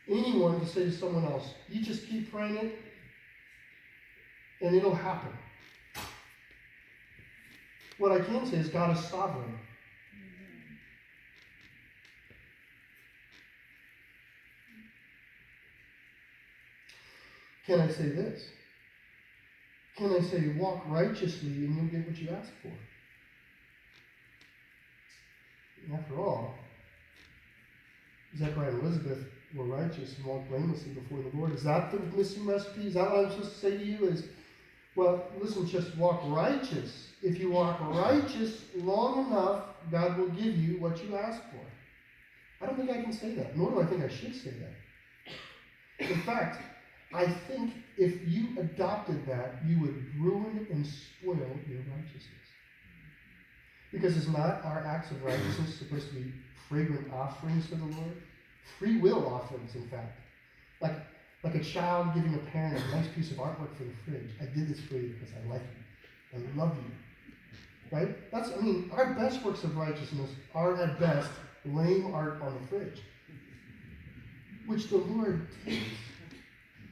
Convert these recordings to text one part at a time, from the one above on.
anyone to say to someone else, you just keep praying it, and it'll happen. What I can say is God is sovereign. Can I say this? Can I say walk righteously and you'll get what you ask for? After all, Zechariah and Elizabeth were righteous and walked blamelessly before the Lord. Is that the missing recipe? Is that what I'm supposed to say to you? Well, listen, just walk righteous. If you walk righteous long enough, God will give you what you ask for. I don't think I can say that, nor do I think I should say that. In fact, I think if you adopted that, you would ruin and spoil your righteousness. Because it's not our acts of righteousness supposed to be fragrant offerings for the Lord? Free will offerings, in fact. Like a child giving a parent a nice piece of artwork for the fridge. I did this for you because I like you. I love you. Right? Our best works of righteousness are at best lame art on the fridge. Which the Lord takes.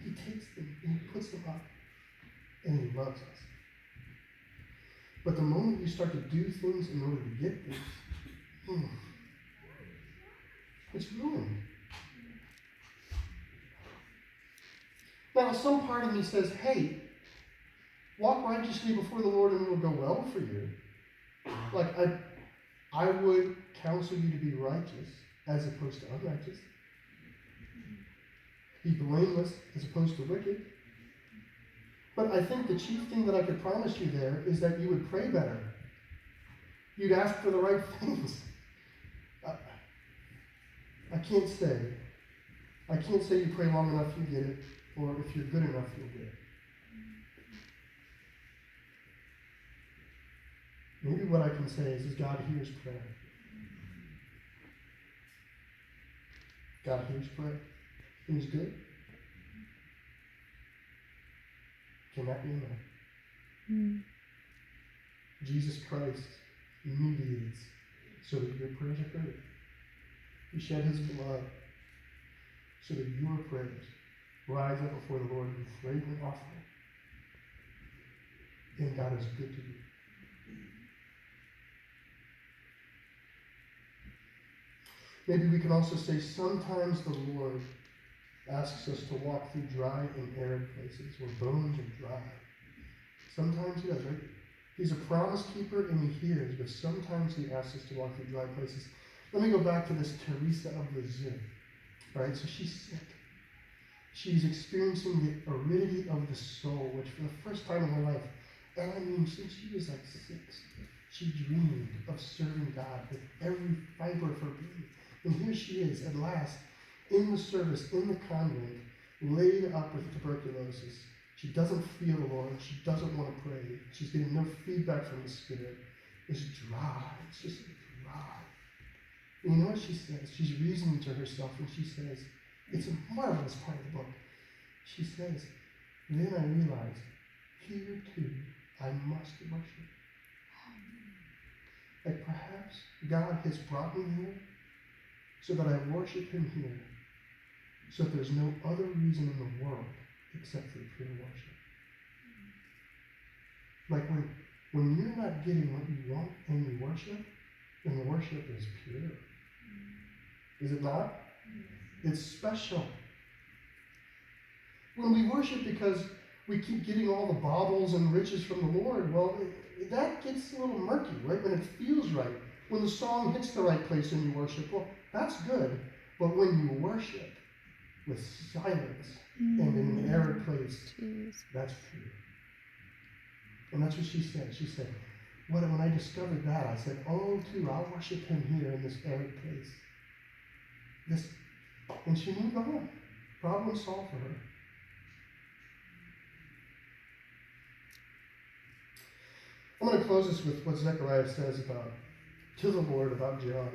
He takes them and he puts them up. And he loves us. But the moment you start to do things in order to get things, it's ruined. Now, some part of me says, hey, walk righteously before the Lord and it will go well for you. Like, I would counsel you to be righteous as opposed to unrighteous. Be blameless as opposed to wicked. But I think the chief thing that I could promise you there is that you would pray better. You'd ask for the right things. I can't say you pray long enough you get it, or if you're good enough you'll get it. Maybe what I can say is God hears prayer. God hears prayer. He's good. Can that be enough? Jesus Christ mediates so that your prayers are heard. He shed his blood so that your prayers rise up before the Lord in fragrant offering. And God is good to you. Maybe we can also say sometimes the Lord asks us to walk through dry and arid places where bones are dry. Sometimes he does, right? He's a promise keeper and he hears, but sometimes he asks us to walk through dry places. Let me go back to this Teresa of Lisieux. Right? So she's sick. She's experiencing the aridity of the soul, which for the first time in her life, and since she was like 6, she dreamed of serving God with every fiber of her being. And here she is, at last, in the service, in the convent, laid up with tuberculosis. She doesn't feel the Lord. She doesn't want to pray. She's getting no feedback from the Spirit. It's dry. It's just dry. And you know what she says? She's reasoning to herself, and she says, it's a marvelous part of the book. She says, then I realized, here too, I must worship. Like perhaps God has brought me here so that I worship him here, so that there's no other reason in the world except for pure worship. Like when you're not getting what you want and you worship, then the worship is pure. Is it not? It's special. When we worship because we keep getting all the baubles and riches from the Lord, well, that gets a little murky, right? When it feels right. When the song hits the right place and you worship, well, that's good. But when you worship with silence and in an arid place, that's true. And that's what she said. She said, when I discovered that, I said, oh, too, I'll worship him here in this arid place. And she moved on. Problem solved for her. I'm going to close this with what Zechariah says to the Lord about John.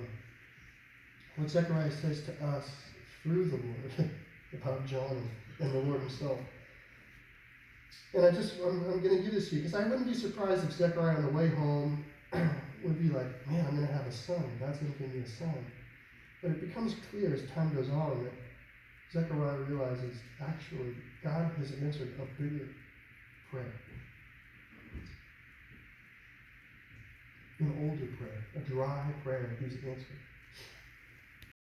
What Zechariah says to us through the Lord about John and the Lord himself. And I'm going to give this to you because I wouldn't be surprised if Zechariah on the way home would be like, man, I'm going to have a son. God's going to give me a son. But it becomes clear as time goes on that Zechariah realizes actually God has answered a bigger prayer. An older prayer, a dry prayer he's answered.